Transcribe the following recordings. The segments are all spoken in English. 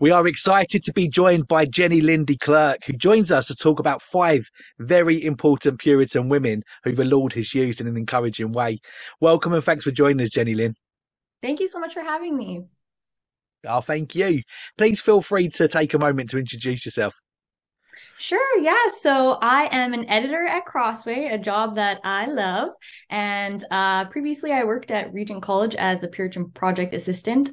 We are excited to be joined by Jenny-Lyn Klerk, who joins us to talk about five very important Puritan women who the Lord has used in an encouraging way. Welcome and thanks for joining us, Jenny-Lyn. Thank you so much for having me. Oh, thank you. Please feel free to take a moment to introduce yourself. Sure, yeah. So I am an editor at Crossway, a job that I love. And previously I worked at Regent College as a Puritan project assistant,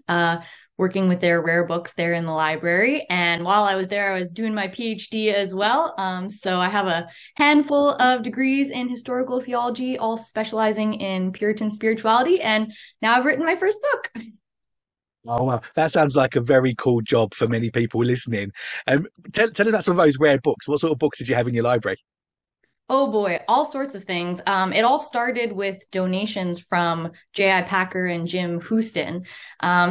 working with their rare books there in the library. And while I was there, I was doing my PhD as well. So I have a handful of degrees in historical theology, all specializing in Puritan spirituality. And now I've written my first book. Oh, well, that sounds like a very cool job for many people listening. Tell us about some of those rare books. What sort of books did you have in your library? Oh boy, all sorts of things. It all started with donations from J.I. Packer and Jim Houston.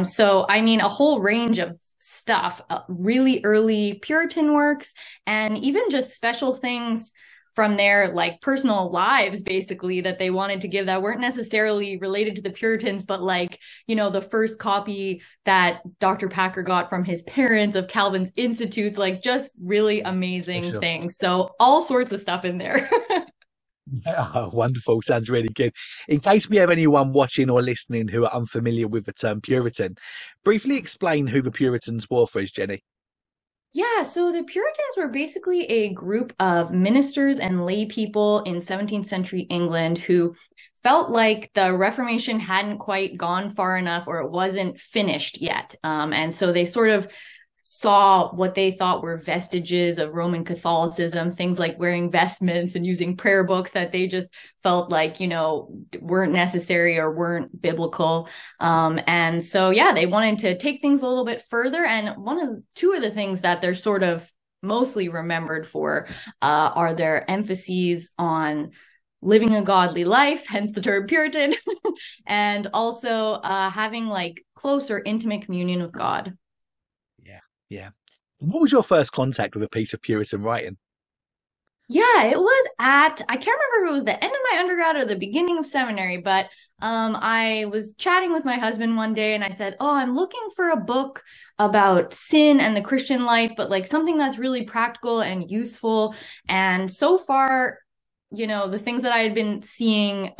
So, I mean, a whole range of stuff, really early Puritan works, and even just special things from their like personal lives, basically, that they wanted to give that weren't necessarily related to the Puritans, but like, the first copy that Dr. Packer got from his parents of Calvin's Institutes, like just really For amazing sure. things. So all sorts of stuff in there. Oh, wonderful. Sounds really good. In case we have anyone watching or listening who are unfamiliar with the term Puritan, briefly explain who the Puritans were for us, Jenny. Yeah, so the Puritans were basically a group of ministers and lay people in 17th century England who felt like the Reformation hadn't quite gone far enough or it wasn't finished yet. And so they sort of saw what they thought were vestiges of Roman Catholicism, things like wearing vestments and using prayer books that they just felt like, weren't necessary or weren't biblical. And so, yeah, they wanted to take things a little bit further. And two of the things that they're sort of mostly remembered for are their emphases on living a godly life, hence the term Puritan, and also having like close or intimate communion with God. Yeah, yeah. What was your first contact with a piece of Puritan writing? Yeah, it was I can't remember if it was the end of my undergrad or the beginning of seminary, but I was chatting with my husband one day and I said, "Oh, I'm looking for a book about sin and the Christian life, but like something that's really practical and useful." And so far, the things that I had been seeing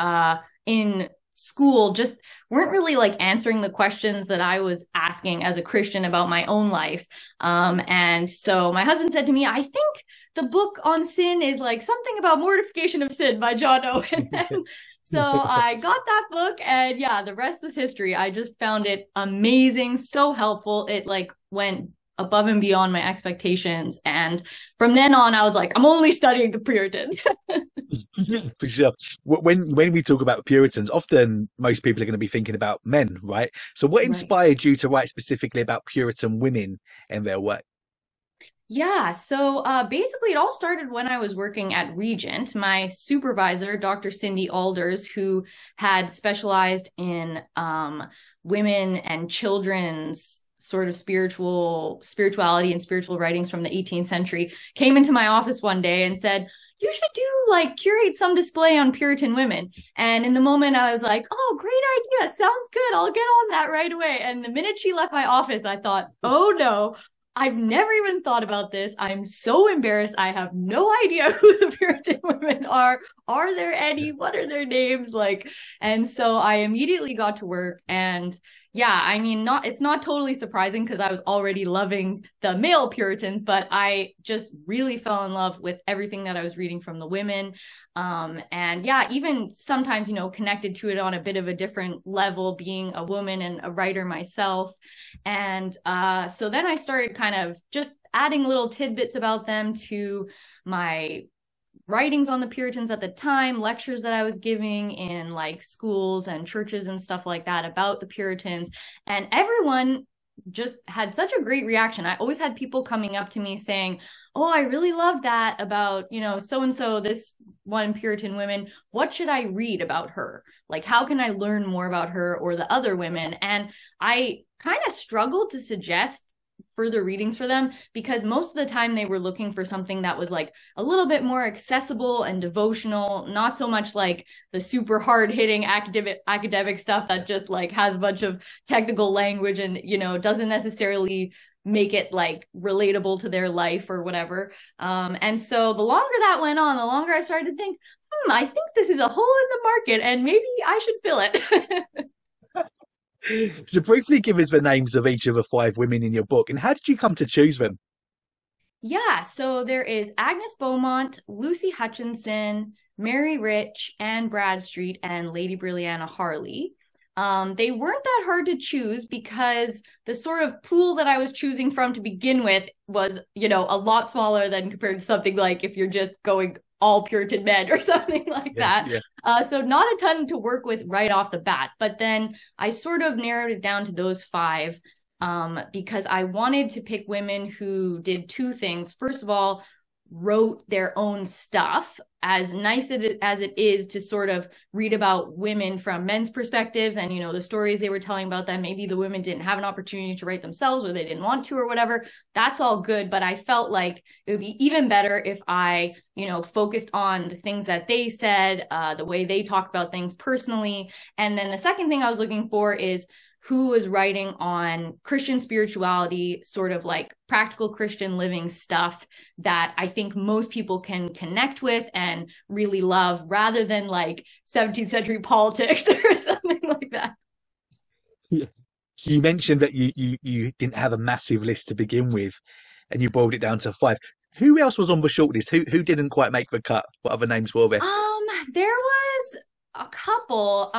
in school just weren't really like answering the questions that I was asking as a Christian about my own life. And so my husband said to me, "I think the book on sin is like something about mortification of sin by John Owen." So I got that book and yeah, the rest is history. I just found it amazing, so helpful. It like went above and beyond my expectations. And from then on, I was like, I'm only studying the Puritans. For sure. When we talk about Puritans, often most people are going to be thinking about men, right? So what Right. inspired you to write specifically about Puritan women and their work? Yeah, so basically, it all started when I was working at Regent. My supervisor, Dr. Cindy Alders, who had specialized in women and children's sort of spirituality and spiritual writings from the 18th century, came into my office one day and said, "You should do like curate some display on Puritan women." And in the moment, I was like, "Oh, great idea. Sounds good. I'll get on that right away." And the minute she left my office, I thought, "Oh no, I've never even thought about this. I'm so embarrassed. I have no idea who the Puritan women are. Are there any? What are their names like?" And so I immediately got to work and yeah, I mean, it's not totally surprising because I was already loving the male Puritans, but I just really fell in love with everything that I was reading from the women. And yeah, even sometimes, connected to it on a bit of a different level, being a woman and a writer myself. And so then I started kind of just adding little tidbits about them to my writings on the Puritans at the time, lectures that I was giving in like schools and churches and stuff like that about the Puritans. And everyone just had such a great reaction. I always had people coming up to me saying, "Oh, I really loved that about, so and so, this one Puritan woman. What should I read about her? Like, how can I learn more about her or the other women?" And I kind of struggled to suggest further readings for them because most of the time they were looking for something that was like a little bit more accessible and devotional, not so much like the super hard hitting academic stuff that just like has a bunch of technical language and doesn't necessarily make it like relatable to their life or whatever. And so the longer that went on, the longer I started to think, I think this is a hole in the market and maybe I should fill it. So briefly give us the names of each of the five women in your book, and how did you come to choose them? Yeah, so there is Agnes Beaumont, Lucy Hutchinson, Mary Rich, Anne Bradstreet, and Lady Brilliana Harley. They weren't that hard to choose because the sort of pool that I was choosing from to begin with was, you know, a lot smaller than compared to something like if you're just going all Puritan men or something like that. Yeah. So not a ton to work with right off the bat. But then I sort of narrowed it down to those five because I wanted to pick women who did two things. First of all, wrote their own stuff, as nice as it is to sort of read about women from men's perspectives and, you know, the stories they were telling about them. Maybe the women didn't have an opportunity to write themselves or they didn't want to or whatever. That's all good. But I felt like it would be even better if I, you know, focused on the things that they said, the way they talk about things personally. And then the second thing I was looking for is who was writing on Christian spirituality, sort of like practical Christian living stuff that I think most people can connect with and really love, rather than like 17th century politics or something like that. Yeah. So you mentioned that you didn't have a massive list to begin with, and you boiled it down to five. Who else was on the shortlist? Who didn't quite make the cut? What other names were there? There was a couple.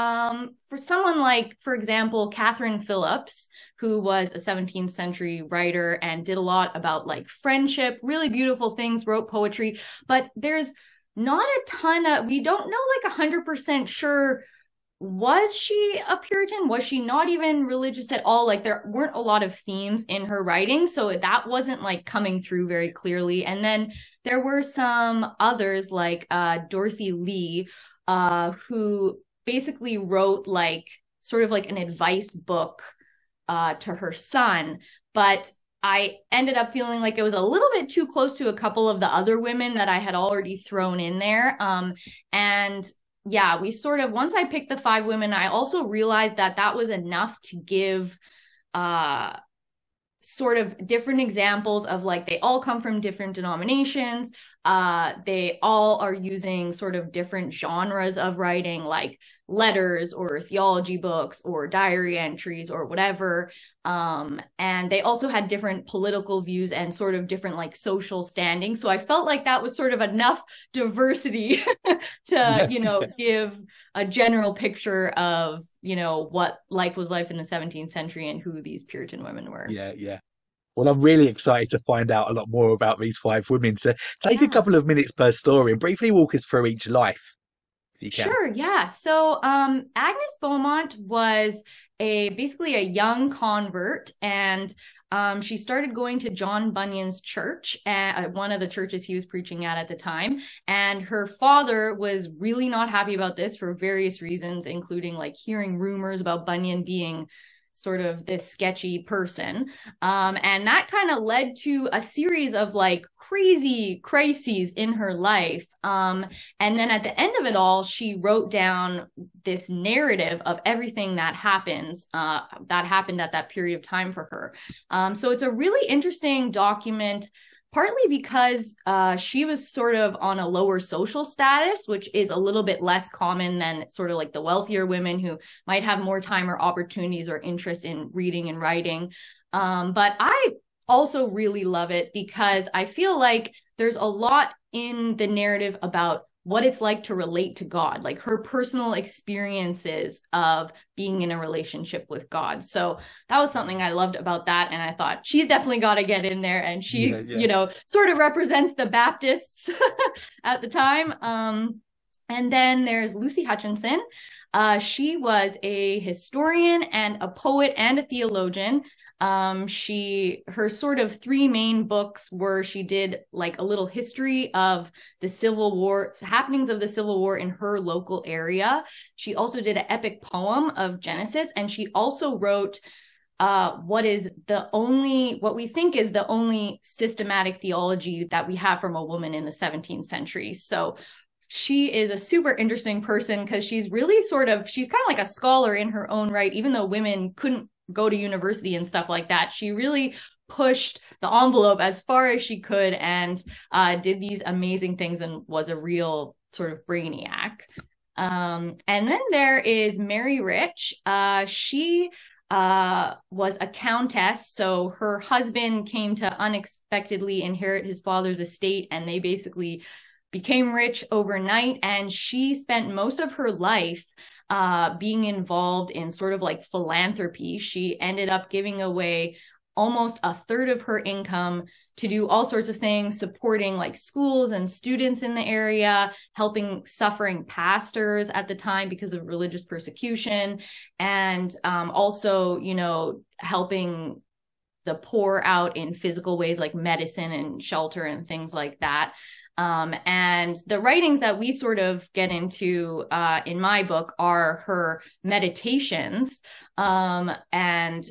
For someone like, for example, Catherine Phillips, who was a 17th century writer and did a lot about like friendship, really beautiful things, wrote poetry, but there's not a ton of, we don't know like 100% sure. Was she a Puritan? Was she not even religious at all? Like there weren't a lot of themes in her writing, so that wasn't like coming through very clearly. And then there were some others like Dorothy Lee, who basically wrote like sort of like an advice book to her son. But I ended up feeling like it was a little bit too close to a couple of the other women that I had already thrown in there. And yeah, we sort of, once I picked the five women, I also realized that that was enough to give sort of different examples of like, they all come from different denominations. They all are using sort of different genres of writing, like letters or theology books or diary entries or whatever. And they also had different political views and sort of different like social standing. So I felt like that was sort of enough diversity to, you know, give a general picture of, you know, what life was like in the 17th century and who these Puritan women were. Yeah. Well, I'm really excited to find out a lot more about these five women. So take a couple of minutes per story and briefly walk us through each life, if you can. Sure, yeah. So Agnes Beaumont was basically a young convert, and she started going to John Bunyan's church, one of the churches he was preaching at the time. And her father was really not happy about this for various reasons, including like hearing rumors about Bunyan being sort of this sketchy person. And that kind of led to a series of like crazy crises in her life. And then at the end of it all, she wrote down this narrative of everything that happened at that period of time for her. So it's a really interesting document, partly because she was sort of on a lower social status, which is a little bit less common than sort of like the wealthier women who might have more time or opportunities or interest in reading and writing. But I also really love it because I feel like there's a lot in the narrative about what it's like to relate to God, like her personal experiences of being in a relationship with God. So that was something I loved about that. And I thought she's definitely got to get in there. And she's, you know, sort of represents the Baptists at the time. And then there's Lucy Hutchinson. She was a historian and a poet and a theologian. Her sort of three main books were, she did like a little history of the Civil War, happenings of the Civil War in her local area. She also did an epic poem of Genesis, and she also wrote what we think is the only systematic theology that we have from a woman in the 17th century. So she is a super interesting person because she's really she's kind of like a scholar in her own right, even though women couldn't go to university and stuff like that. She really pushed the envelope as far as she could and did these amazing things and was a real sort of brainiac. And then there is Mary Rich. She was a countess. So her husband came to unexpectedly inherit his father's estate, and they basically became rich overnight. And she spent most of her life being involved in sort of like philanthropy. She ended up giving away almost a third of her income to do all sorts of things, supporting like schools and students in the area, helping suffering pastors at the time because of religious persecution, and also, you know, helping the poor out in physical ways like medicine and shelter and things like that. And the writings that we sort of get into in my book are her meditations. And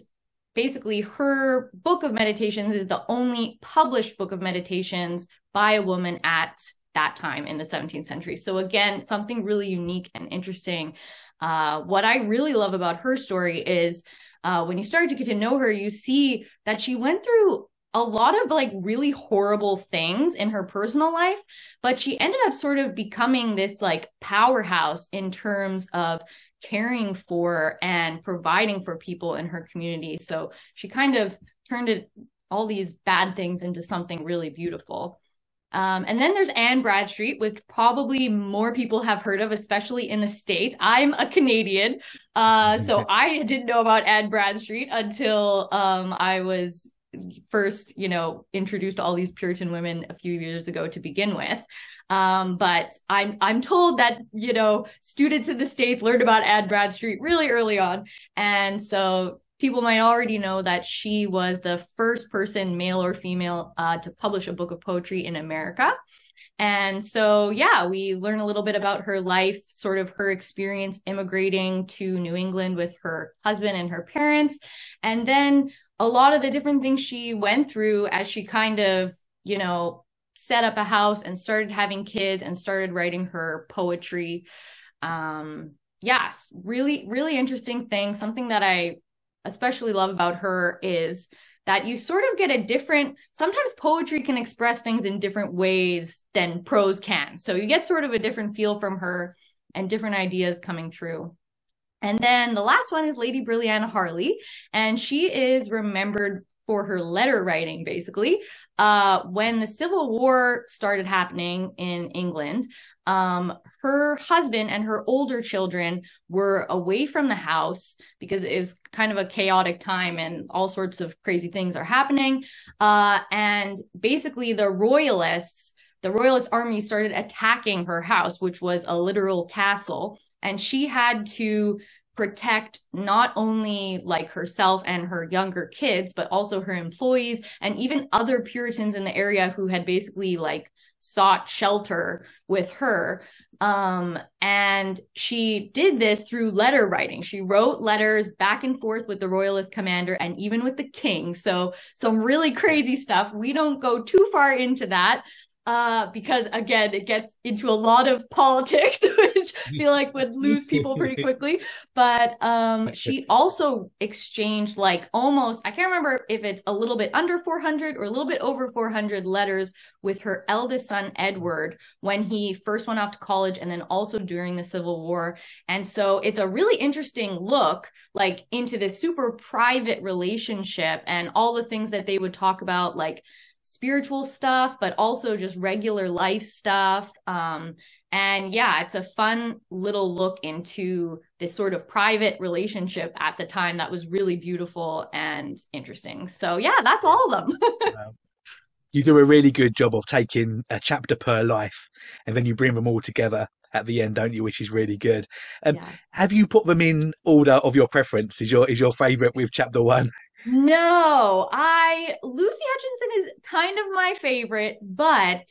basically, her book of meditations is the only published book of meditations by a woman at that time in the 17th century. So again, something really unique and interesting. What I really love about her story is when you start to get to know her, you see that she went through a lot of like really horrible things in her personal life, but she ended up sort of becoming this like powerhouse in terms of caring for and providing for people in her community. So she kind of turned all these bad things into something really beautiful. And then there's Anne Bradstreet, which probably more people have heard of, especially in the States. I'm a Canadian, so I didn't know about Anne Bradstreet until I was first, you know, introduced to all these Puritan women a few years ago to begin with. But I'm told that, you know, students in the States learned about Anne Bradstreet really early on. And so people might already know that she was the first person, male or female, to publish a book of poetry in America. And so, yeah, we learn a little bit about her life, sort of her experience immigrating to New England with her husband and her parents. And then a lot of the different things she went through as she kind of, you know, set up a house and started having kids and started writing her poetry. Yes, really, really interesting thing. Something that I especially love about her is that you sort of get a different, sometimes poetry can express things in different ways than prose can. So you get sort of a different feel from her and different ideas coming through. And then the last one is Lady Brilliana Harley, and she is remembered for her letter writing, basically. When the Civil War started happening in England, her husband and her older children were away from the house because it was kind of a chaotic time and all sorts of crazy things are happening. And basically the Royalist army started attacking her house, which was a literal castle. And she had to protect not only like herself and her younger kids, but also her employees and even other Puritans in the area who had basically like sought shelter with her. And she did this through letter writing. She wrote letters back and forth with the Royalist commander and even with the king. So some really crazy stuff. We don't go too far into that. Because again, it gets into a lot of politics, which I feel like would lose people pretty quickly. But she also exchanged like almost, I can't remember if it's a little bit under 400 or a little bit over 400 letters with her eldest son, Edward, when he first went off to college and then also during the Civil War. And so it's a really interesting look like into this super private relationship and all the things that they would talk about, like spiritual stuff, but also just regular life stuff. And yeah, it's a fun little look into this sort of private relationship at the time that was really beautiful and interesting. So yeah, that's all of them. You do a really good job of taking a chapter per life and then you bring them all together at the end, don't you? Which is really good. Yeah. Have you put them in order of your preference? Is your favorite with chapter one? No, Lucy Hutchinson is kind of my favorite, but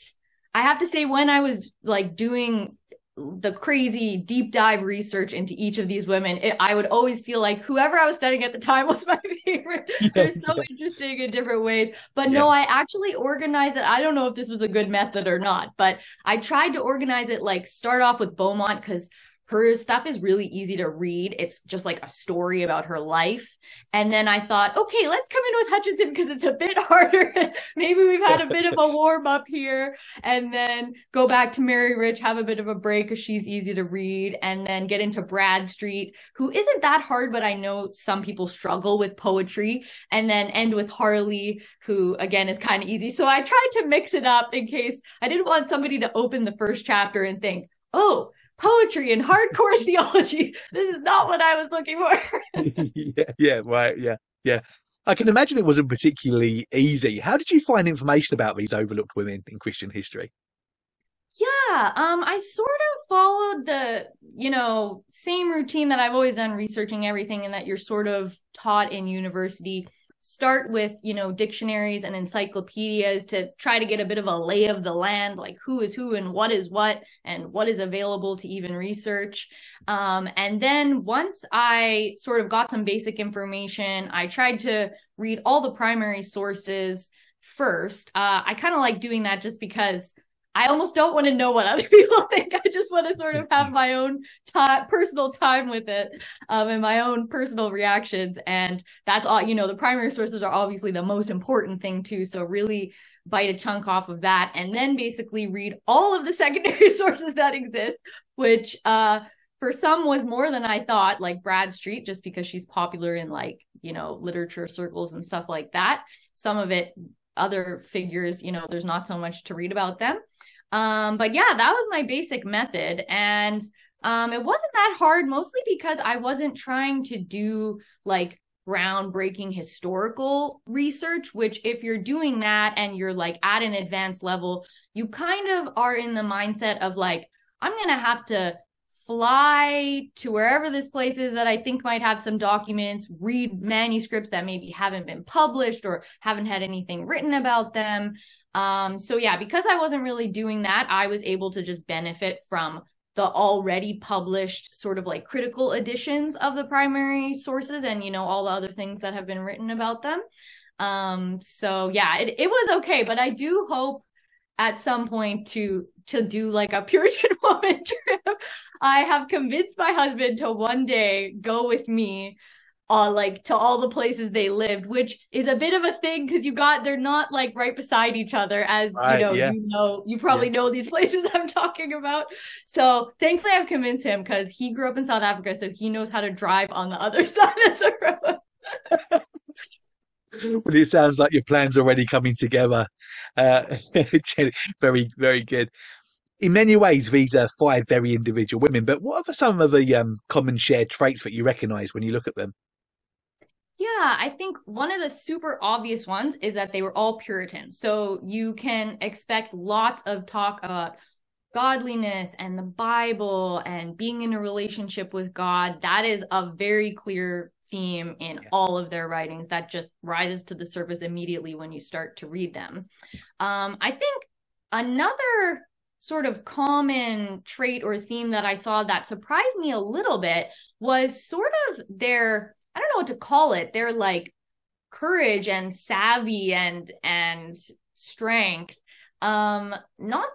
I have to say when I was like doing the crazy deep dive research into each of these women, I would always feel like whoever I was studying at the time was my favorite. They're so interesting in different ways. But no, I actually organized it. I don't know if this was a good method or not, but I tried to organize it, like start off with Beaumont because her stuff is really easy to read. It's just like a story about her life. And then I thought, okay, let's come in with Hutchinson because it's a bit harder. Maybe we've had a bit of a warm up here, and then go back to Mary Rich, have a bit of a break because she's easy to read, and then get into Bradstreet, who isn't that hard, but I know some people struggle with poetry, and then end with Harley, who again is kind of easy. So I tried to mix it up in case I didn't want somebody to open the first chapter and think, oh, poetry and hardcore theology. This is not what I was looking for. Yeah. I can imagine it wasn't particularly easy. How did you find information about these overlooked women in Christian history? Yeah, I sort of followed the, same routine that I've always done, researching everything, and that you're sort of taught in university. Start with, dictionaries and encyclopedias to try to get a bit of a lay of the land, like who is who and what is available to even research. And then once I sort of got some basic information, I tried to read all the primary sources first. I kind of like doing that just because I almost don't want to know what other people think. I just want to sort of have my own personal time with it, and my own personal reactions. And that's all, the primary sources are obviously the most important thing too. So really bite a chunk off of that, and then basically read all of the secondary sources that exist, which for some was more than I thought, like Bradstreet, just because she's popular in literature circles and stuff like that. Some of it, other figures, there's not so much to read about them. But yeah, that was my basic method. And it wasn't that hard, mostly because I wasn't trying to do like groundbreaking historical research, which if you're doing that and you're like at an advanced level, you kind of are in the mindset of like, I'm going to have to fly to wherever this place is that I think might have some documents, read manuscripts that maybe haven't been published or haven't had anything written about them. So yeah, because I wasn't really doing that, I was able to just benefit from the already published sort of like critical editions of the primary sources and, all the other things that have been written about them. So yeah, it was okay, but I do hope at some point to do like a Puritan woman trip. I have convinced my husband to one day go with me to all the places they lived, which is a bit of a thing because they're not like right beside each other, as you probably know these places I'm talking about. So thankfully I've convinced him because he grew up in South Africa, so he knows how to drive on the other side of the road. Well, it sounds like your plan's already coming together. Very, very good. In many ways, these are 5 very individual women, but what are some of the common shared traits that you recognize when you look at them? Yeah, I think one of the super obvious ones is that they were all Puritan. So you can expect lots of talk about godliness and the Bible and being in a relationship with God. That is a very clear theme in all of their writings that just rises to the surface immediately when you start to read them. I think another sort of common trait or theme that I saw that surprised me a little bit was sort of their, I don't know what to call it, their like courage and savvy and strength. Not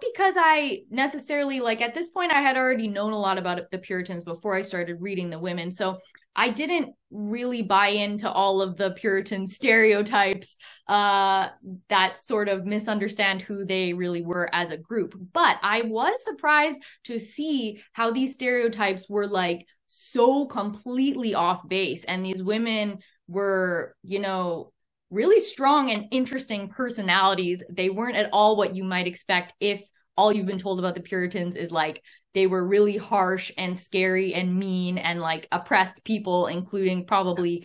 because I necessarily at this point I had already known a lot about the Puritans before I started reading the women. So I didn't really buy into all of the Puritan stereotypes that sort of misunderstand who they really were as a group. But I was surprised to see how these stereotypes were so completely off base. And these women were, really strong and interesting personalities. They weren't at all what you might expect if all you've been told about the Puritans is they were really harsh and scary and mean and oppressed people, including probably,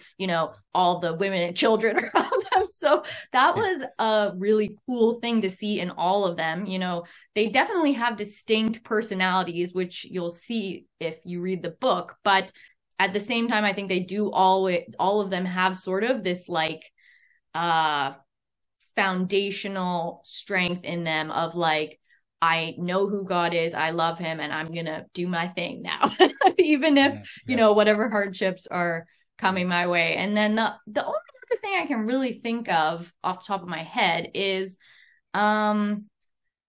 all the women and children around them. So that was a really cool thing to see in all of them. They definitely have distinct personalities, which you'll see if you read the book. But at the same time, I think they do all of them have sort of this foundational strength in them of I know who God is, I love him, and I'm gonna do my thing now, even if whatever hardships are coming my way. And then the only other thing I can really think of off the top of my head is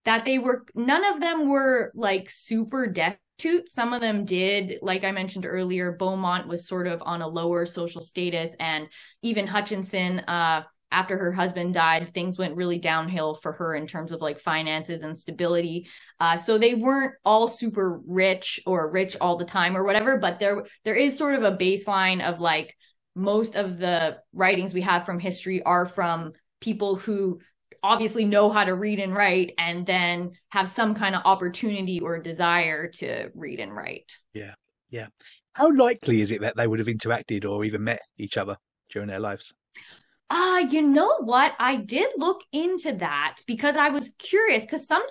that none of them were like super destitute. Some of them did, like I mentioned earlier, Beaumont was sort of on a lower social status, and even Hutchinson, after her husband died, things went really downhill for her in terms of like finances and stability. So they weren't all super rich or rich all the time or whatever, but there is sort of a baseline of like most of the writings we have from history are from people who obviously know how to read and write and then have some kind of opportunity or desire to read and write. Yeah. Yeah. How likely is it that they would have interacted or even met each other during their lives? You know what? I did look into that because I was curious, because sometimes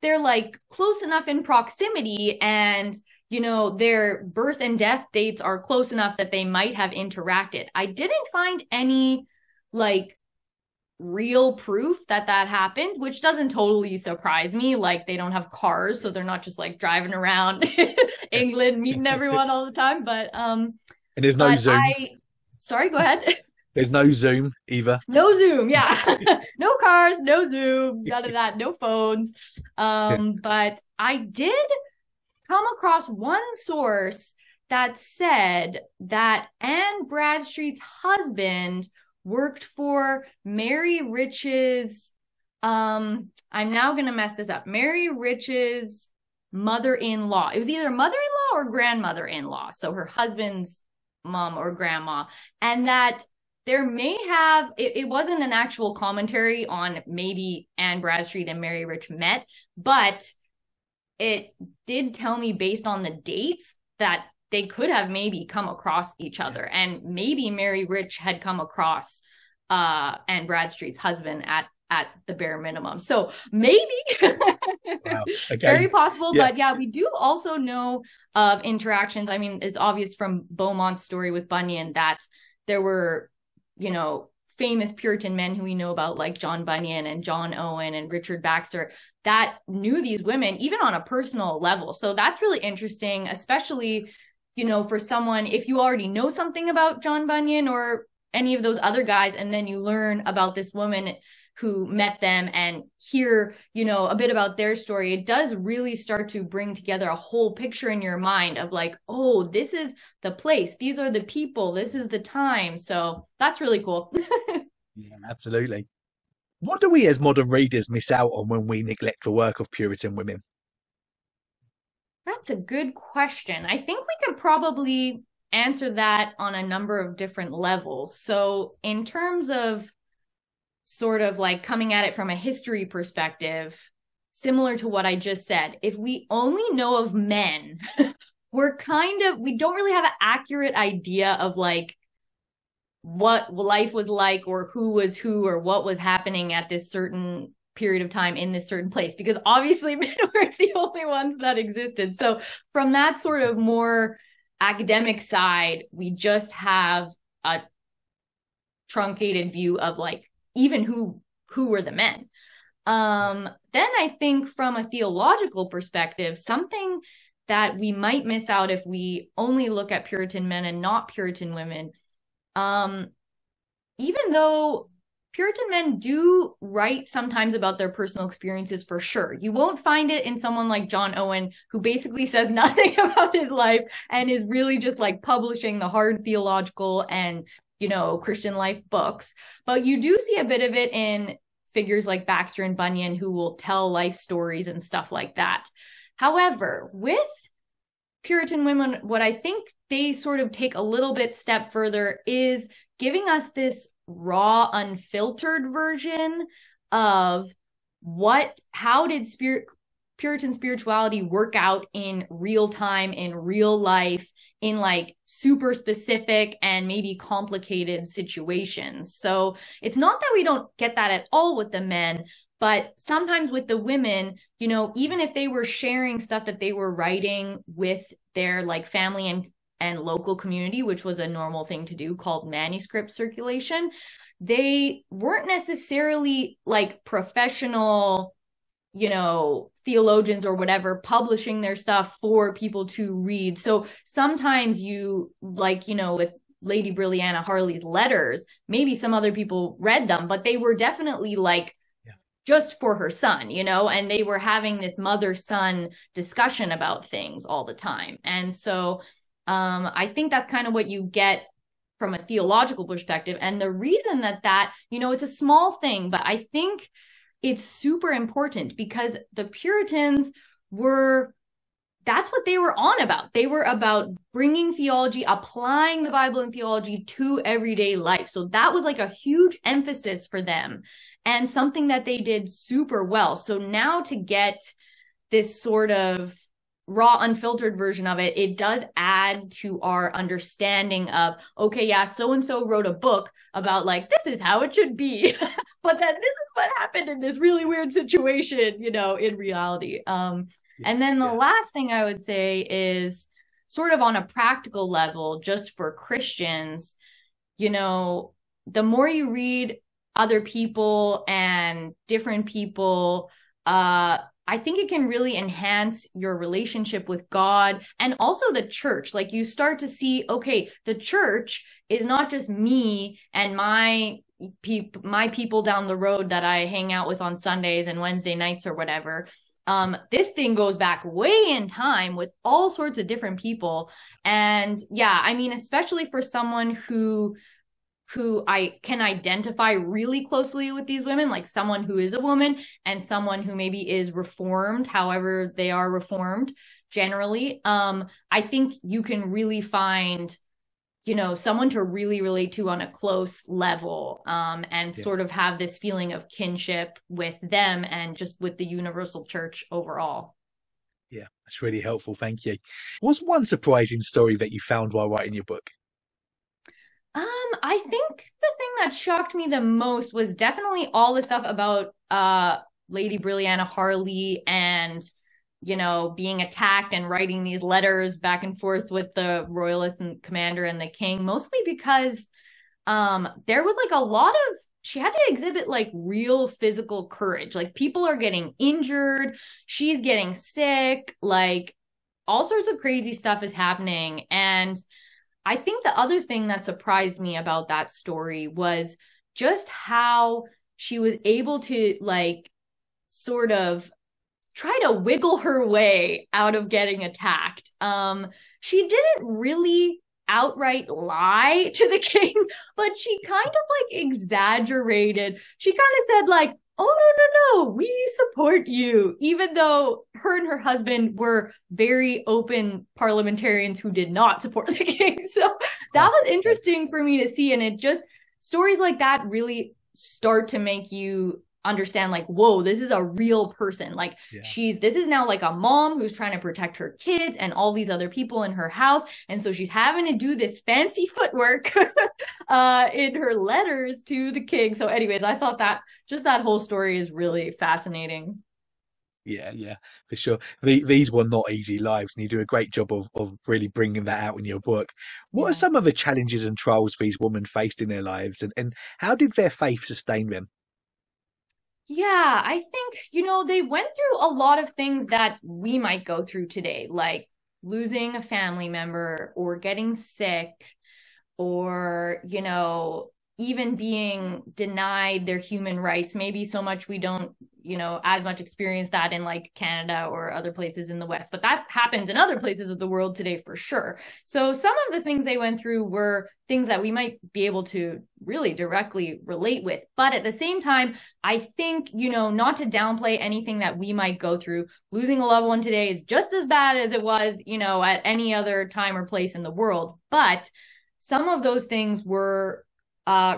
they're like close enough in proximity and their birth and death dates are close enough that they might have interacted. I didn't find any like real proof that happened, which doesn't totally surprise me. Like they don't have cars, so they're not just like driving around England meeting everyone all the time. And there's no Zoom. Sorry, go ahead. There's no Zoom either. No Zoom, yeah. No cars, no Zoom, none of that, no phones. But I did come across one source that said that Anne Bradstreet's husband worked for Mary Rich's, I'm now going to mess this up, Mary Rich's mother-in-law. It was either mother-in-law or grandmother-in-law, so her husband's mom or grandma, and that there may have, it wasn't an actual commentary on maybe Anne Bradstreet and Mary Rich met, but it did tell me based on the dates that they could have maybe come across each other. And maybe Mary Rich had come across Anne Bradstreet's husband at the bare minimum. So maybe wow. Okay. Very possible. Yeah. But yeah, we do also know of interactions. I mean, it's obvious from Beaumont's story with Bunyan that there were, famous Puritan men who we know about, like John Bunyan and John Owen and Richard Baxter, that knew these women even on a personal level. So that's really interesting, especially, for someone, if you already know something about John Bunyan or any of those other guys, and then you learn about this woman who met them and hear, a bit about their story, it does really start to bring together a whole picture in your mind of like, oh, this is the place, these are the people, this is the time. So that's really cool. Yeah, absolutely. What do we as modern readers miss out on when we neglect the work of Puritan women? That's a good question. I think we could probably answer that on a number of different levels. So in terms of sort of like coming at it from a history perspective, similar to what I just said, if we only know of men, we don't really have an accurate idea of like what life was like or who was who or what was happening at this certain period of time in this certain place, because obviously men weren't the only ones that existed. So from that sort of more academic side, we just have a truncated view of like even who were the men. Then I think from a theological perspective, something that we might miss out if we only look at Puritan men and not Puritan women, even though Puritan men do write sometimes about their personal experiences for sure. You won't find it in someone like John Owen, who basically says nothing about his life and is really just like publishing the hard theological and Christian life books. But you do see a bit of it in figures like Baxter and Bunyan, who will tell life stories and stuff like that. However, with Puritan women, what I think they sort of take a little bit step further is giving us this raw, unfiltered version of how did Puritan spirituality work out in real time, in real life, in like super specific and maybe complicated situations. So it's not that we don't get that at all with the men, but sometimes with the women, even if they were sharing stuff that they were writing with their like family and local community, which was a normal thing to do, called manuscript circulation, they weren't necessarily like professional, theologians or whatever publishing their stuff for people to read. So sometimes you like, with Lady Brilliana Harley's letters, maybe some other people read them, but they were definitely like just for her son, and they were having this mother-son discussion about things all the time. And so I think that's kind of what you get from a theological perspective. And the reason that, it's a small thing, but I think it's super important because the Puritans that's what they were on about. They were about bringing theology, applying the Bible and theology to everyday life. So that was like a huge emphasis for them and something that they did super well. So now to get this sort of raw, unfiltered version of it, it does add to our understanding of, okay, yeah, so-and-so wrote a book about like, this is how it should be, but then this is what happened in this really weird situation, in reality. And then the last thing I would say is sort of on a practical level, just for Christians, the more you read other people and different people, I think it can really enhance your relationship with God and also the church. Like you start to see, okay, the church is not just me and my people down the road that I hang out with on Sundays and Wednesday nights or whatever. This thing goes back way in time with all sorts of different people. And yeah, I mean, especially for someone who I can identify really closely with these women, like someone who is a woman and someone who maybe is reformed, however they are reformed generally. I think you can really find, someone to really relate to on a close level, and sort of have this feeling of kinship with them and just with the universal church overall. Yeah, that's really helpful. Thank you. What's one surprising story that you found while writing your book? I think the thing that shocked me the most was definitely all the stuff about Lady Brilliana Harley and being attacked and writing these letters back and forth with the royalist and commander and the king, mostly because there was like a lot of, she had to exhibit like real physical courage. Like people are getting injured, she's getting sick, like all sorts of crazy stuff is happening. And I think the other thing that surprised me about that story was just how she was able to like sort of try to wiggle her way out of getting attacked. She didn't really outright lie to the king, but she kind of like exaggerated. She kind of said like, oh, no, we support you, even though her and her husband were very open parliamentarians who did not support the king. So that was interesting for me to see. And it just, stories like that really start to make you understand like, whoa, this is a real person. Like this is now like a mom who's trying to protect her kids and all these other people in her house. And so she's having to do this fancy footwork in her letters to the king. So anyways, I thought that just that whole story is really fascinating. Yeah, for sure. These were not easy lives, and you do a great job of really bringing that out in your book. What are some of the challenges and trials these women faced in their lives, and how did their faith sustain them? Yeah, I think, they went through a lot of things that we might go through today, like losing a family member or getting sick or, even being denied their human rights. Maybe so much we don't, as much experience that in like Canada or other places in the West, but that happens in other places of the world today for sure. So some of the things they went through were things that we might be able to really directly relate with. But at the same time, I think, not to downplay anything that we might go through. Losing a loved one today is just as bad as it was, at any other time or place in the world. But some of those things were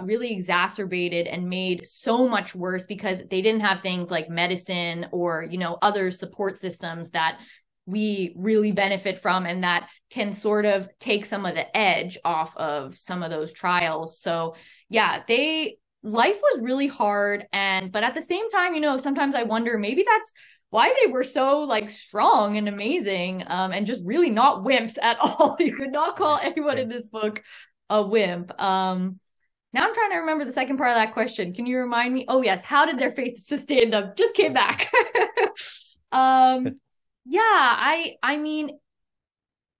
really exacerbated and made so much worse because they didn't have things like medicine or, other support systems that we really benefit from and that can sort of take some of the edge off of some of those trials. So yeah, life was really hard. But at the same time, sometimes I wonder, maybe that's why they were so like strong and amazing, and just really not wimps at all. You could not call anyone in this book a wimp. Now I'm trying to remember the second part of that question. Can you remind me? Oh yes. How did their faith sustain them? Just came back. Yeah, I mean,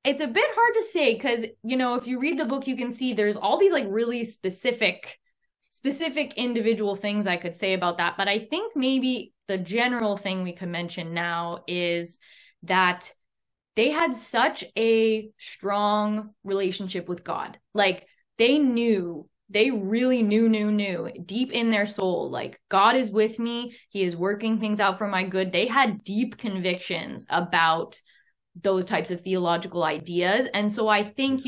it's a bit hard to say because, if you read the book, you can see there's all these like really specific specific individual things I could say about that. But I think maybe the general thing we could mention now is that they had such a strong relationship with God. Like they really knew deep in their soul, like God is with me. He is working things out for my good. They had deep convictions about those types of theological ideas. And so I think,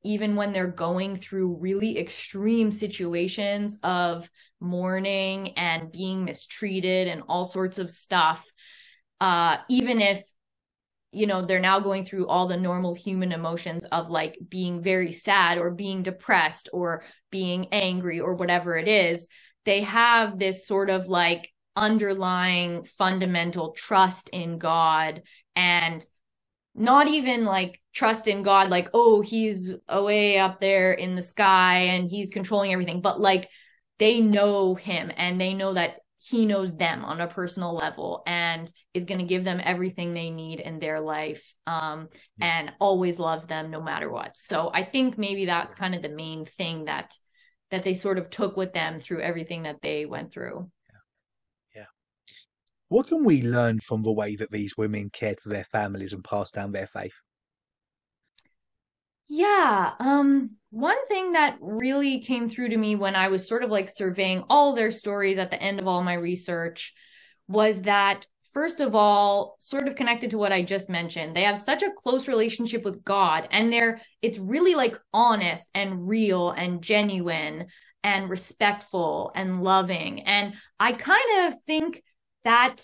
even when they're going through really extreme situations of mourning and being mistreated and all sorts of stuff, even if they're now going through all the normal human emotions of like being very sad or being depressed or being angry or whatever it is, they have this sort of like underlying fundamental trust in God, and not even like trust in God, like, oh, he's away up there in the sky and he's controlling everything, but like they know him and they know that he knows them on a personal level and is going to give them everything they need in their life, and always loves them no matter what. So I think maybe that's kind of the main thing that they sort of took with them through everything that they went through. Yeah. What can we learn from the way that these women cared for their families and passed down their faith? Yeah. One thing that really came through to me when I was sort of like surveying all their stories at the end of all my research was that, first of all, sort of connected to what I just mentioned, they have such a close relationship with God, and it's really like honest and real and genuine and respectful and loving. And I kind of think that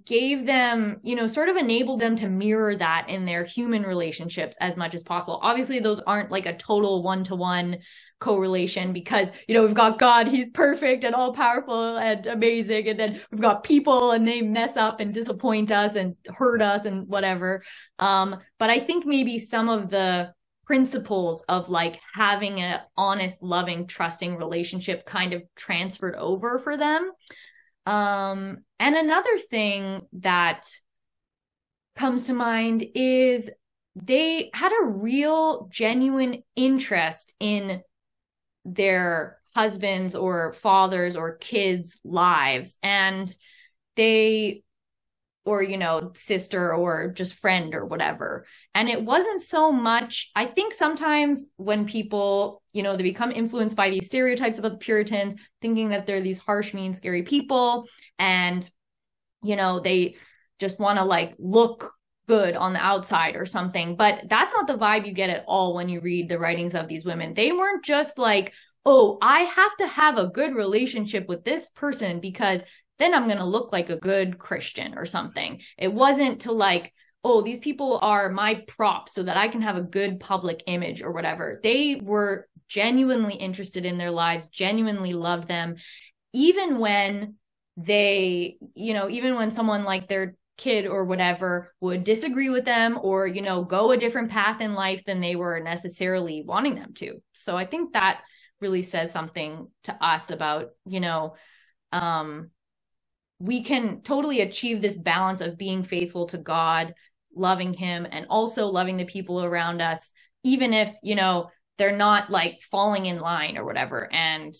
gave them, sort of enabled them to mirror that in their human relationships as much as possible. Obviously, those aren't like a total one-to-one correlation because, we've got God, he's perfect and all powerful and amazing. And then we've got people and they mess up and disappoint us and hurt us and whatever. But I think maybe some of the principles of like having an honest, loving, trusting relationship kind of transferred over for them. And another thing that comes to mind is they had a real genuine interest in their husbands or fathers or kids' lives, and sister or just friend or whatever. And it wasn't so much, I think sometimes when people, they become influenced by these stereotypes about the Puritans, thinking that they're these harsh, mean, scary people. And, they just want to like look good on the outside or something. But that's not the vibe you get at all when you read the writings of these women. They weren't just like, oh, I have to have a good relationship with this person because then I'm going to look like a good Christian or something. It wasn't to like, oh, these people are my props so that I can have a good public image or whatever. They were genuinely interested in their lives, genuinely loved them, even when even when someone like their kid or whatever would disagree with them or, go a different path in life than they were necessarily wanting them to. So I think that really says something to us about, we can totally achieve this balance of being faithful to God, loving him, and also loving the people around us, even if, they're not like falling in line or whatever. And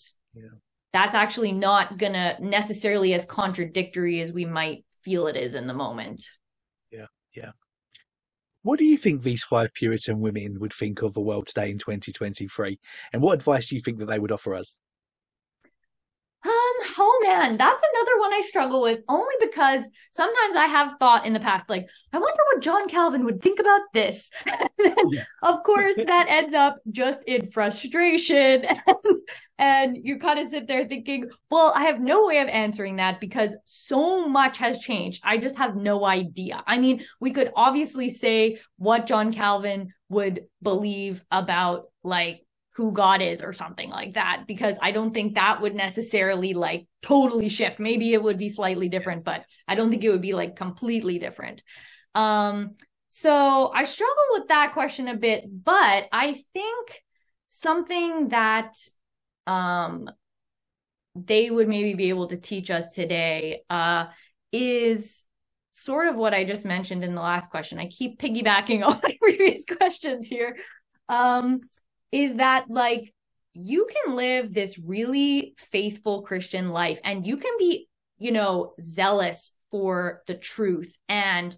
that's actually not going to necessarily as contradictory as we might feel it is in the moment. Yeah. Yeah. What do you think these 5 Puritan women would think of the world today in 2023? And what advice do you think that they would offer us? Oh man, that's another one I struggle with, only because sometimes I have thought in the past, like, I wonder what John Calvin would think about this. Of course, that ends up just in frustration. And you kind of sit there thinking, well, I have no way of answering that because so much has changed. I just have no idea. I mean, we could obviously say what John Calvin would believe about like who God is or something like that, because I don't think that would necessarily like totally shift. Maybe it would be slightly different, but I don't think it would be like completely different. So I struggle with that question a bit, but I think something that they would maybe be able to teach us today is sort of what I just mentioned in the last question. I keep piggybacking on my previous questions here. Is that like you can live this really faithful Christian life, and you can be, zealous for the truth and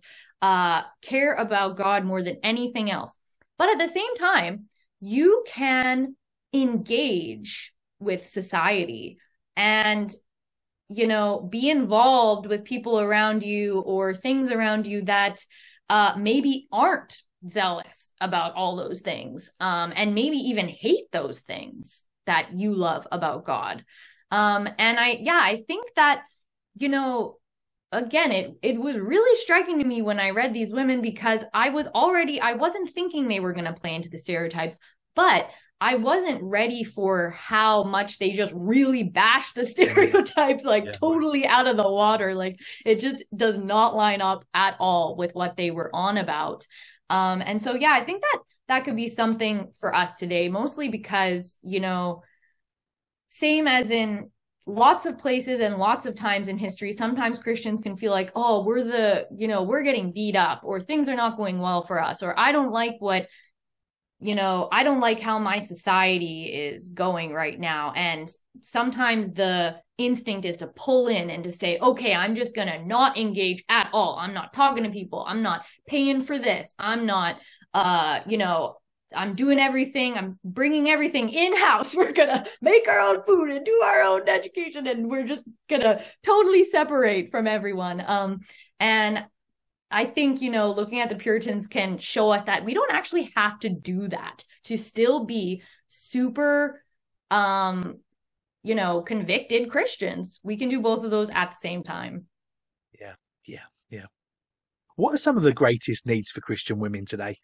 care about God more than anything else. But at the same time, you can engage with society and, be involved with people around you or things around you that maybe aren't zealous about all those things, and maybe even hate those things that you love about God. And I think that, again, it was really striking to me when I read these women, because I wasn't thinking they were going to play into the stereotypes, but I wasn't ready for how much they just really bash the stereotypes, totally out of the water. Like, it just does not line up at all with what they were on about. And so, I think that could be something for us today, mostly because, same as in lots of places and lots of times in history, sometimes Christians can feel like, oh, we're getting beat up, or things are not going well for us, or I don't like how my society is going right now. And sometimes the instinct is to pull in and to say, okay, I'm just going to not engage at all. I'm not talking to people. I'm not paying for this. I'm not, I'm doing everything. I'm bringing everything in-house. We're going to make our own food and do our own education. And we're just going to totally separate from everyone. And I think, looking at the Puritans can show us that we don't actually have to do that to still be super, convicted Christians. We can do both of those at the same time. Yeah. What are some of the greatest needs for Christian women today?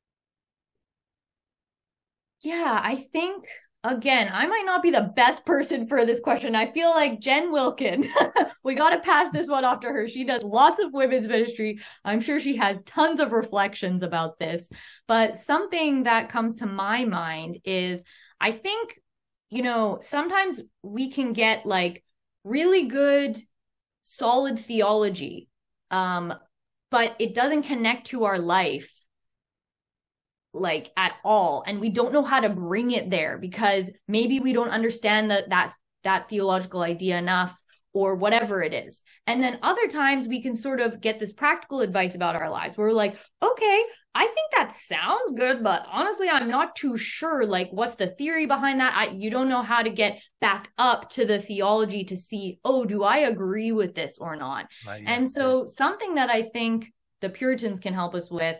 Yeah, I think, again, I might not be the best person for this question. I feel like Jen Wilkin, we got to pass this one off to her. She does lots of women's ministry. I'm sure she has tons of reflections about this. But something that comes to my mind is, I think, sometimes we can get like really good, solid theology, but it doesn't connect to our life like at all, and we don't know how to bring it there because maybe we don't understand that theological idea enough, or whatever it is. And then other times we can sort of get this practical advice about our lives where we're like, okay, I think that sounds good, but honestly, I'm not too sure, like, what's the theory behind that? You don't know how to get back up to the theology to see, oh, do I agree with this or not? And so something that I think the Puritans can help us with,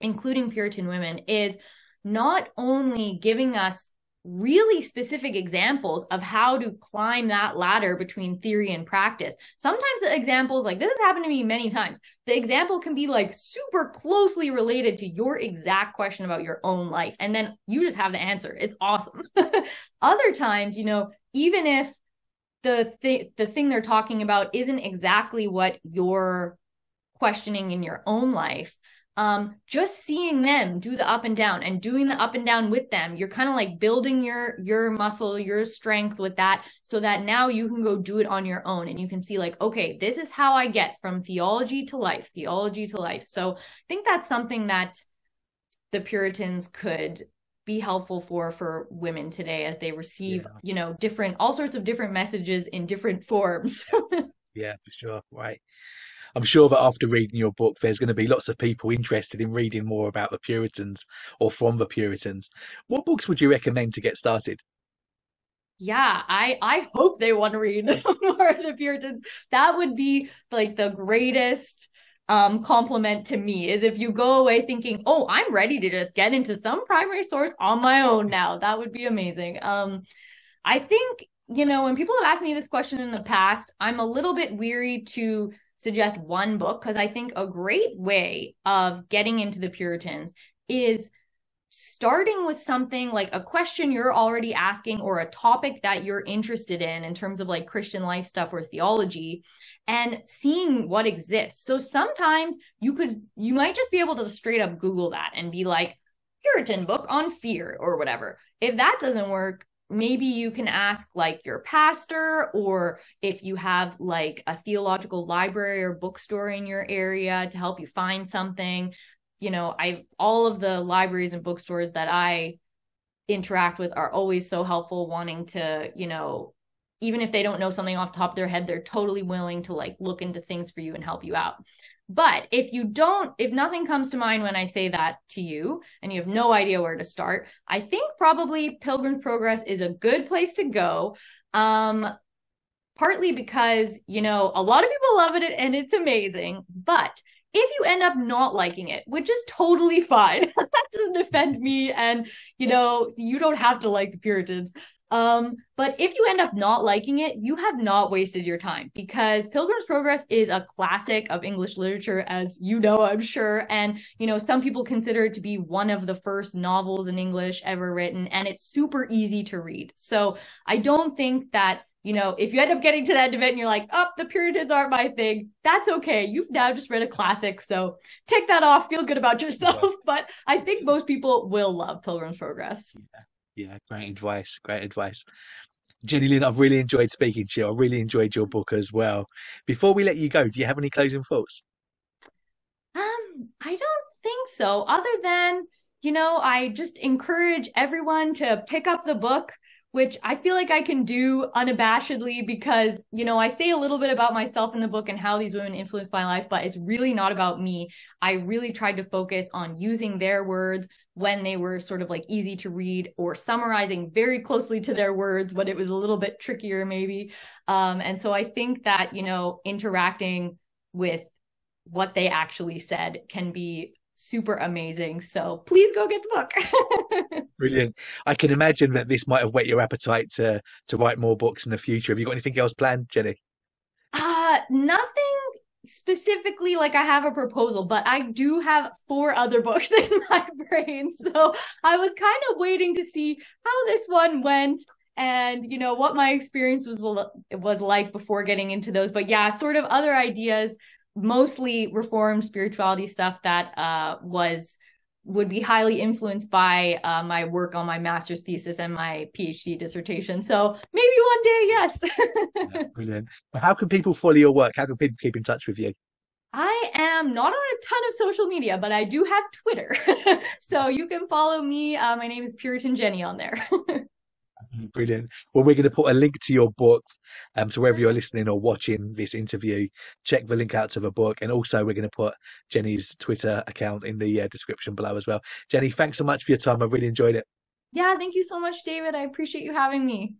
including Puritan women, is not only giving us really specific examples of how to climb that ladder between theory and practice. Sometimes the examples, like this has happened to me many times, the example can be like super closely related to your exact question about your own life. And then you just have the answer. It's awesome. Other times, even if the thing they're talking about isn't exactly what you're questioning in your own life, just seeing them do the up and down and doing the up and down with them, you're kind of like building your muscle, your strength with that, so that now you can go do it on your own and you can see like, okay, this is how I get from theology to life. So I think that's something that the Puritans could be helpful for women today as they receive, all sorts of different messages in different forms. Yeah, for sure. Right. I'm sure that after reading your book, there's going to be lots of people interested in reading more about the Puritans or from the Puritans. What books would you recommend to get started? Yeah, I hope they want to read more of the Puritans. That would be like the greatest compliment to me, is if you go away thinking, oh, I'm ready to just get into some primary source on my own now. That would be amazing. I think, when people have asked me this question in the past, I'm a little bit weary to suggest one book, because I think a great way of getting into the Puritans is starting with something like a question you're already asking or a topic that you're interested in terms of like Christian life stuff or theology, and seeing what exists. So sometimes you might just be able to straight up Google that and be like, Puritan book on fear or whatever. If that doesn't work, maybe you can ask like your pastor, or if you have like a theological library or bookstore in your area to help you find something. All of the libraries and bookstores that I interact with are always so helpful, wanting to, even if they don't know something off the top of their head, they're totally willing to like look into things for you and help you out. But if nothing comes to mind when I say that to you and you have no idea where to start, I think probably Pilgrim's Progress is a good place to go. Partly because, a lot of people love it and it's amazing. But if you end up not liking it, which is totally fine, that doesn't offend me. And, you don't have to like the Puritans. But if you end up not liking it, you have not wasted your time, because Pilgrim's Progress is a classic of English literature, as you know, I'm sure. And, some people consider it to be one of the first novels in English ever written, and it's super easy to read. So I don't think that, if you end up getting to the end of it and you're like, oh, the Puritans aren't my thing, that's okay. You've now just read a classic. So tick that off, feel good about yourself. Yeah. But I think most people will love Pilgrim's Progress. Yeah, great advice. Great advice. Jenny-Lyn, I've really enjoyed speaking to you. I really enjoyed your book as well. Before we let you go, do you have any closing thoughts? I don't think so. Other than, I just encourage everyone to pick up the book, which I feel like I can do unabashedly because, I say a little bit about myself in the book and how these women influenced my life, but it's really not about me. I really tried to focus on using their words when they were sort of like easy to read, or summarizing very closely to their words when it was a little bit trickier maybe. And so I think that, interacting with what they actually said can be super amazing. So please go get the book. Brilliant. I can imagine that this might have whet your appetite to write more books in the future. Have you got anything else planned, Jenny? Nothing specifically, like I have a proposal, but I do have 4 other books in my brain. So I was kind of waiting to see how this one went and, what my experience was like before getting into those. But yeah, sort of other ideas, mostly Reformed spirituality stuff that would be highly influenced by my work on my master's thesis and my PhD dissertation. So maybe one day, yes. Yeah, brilliant. But how can people follow your work? How can people keep in touch with you? I am not on a ton of social media, but I do have Twitter. So you can follow me. My name is Puritan Jenny on there. Brilliant. Well, we're going to put a link to your book. So wherever you're listening or watching this interview, check the link out to the book. And also we're going to put Jenny's Twitter account in the description below as well. Jenny, thanks so much for your time. I really enjoyed it. Yeah, thank you so much, David. I appreciate you having me.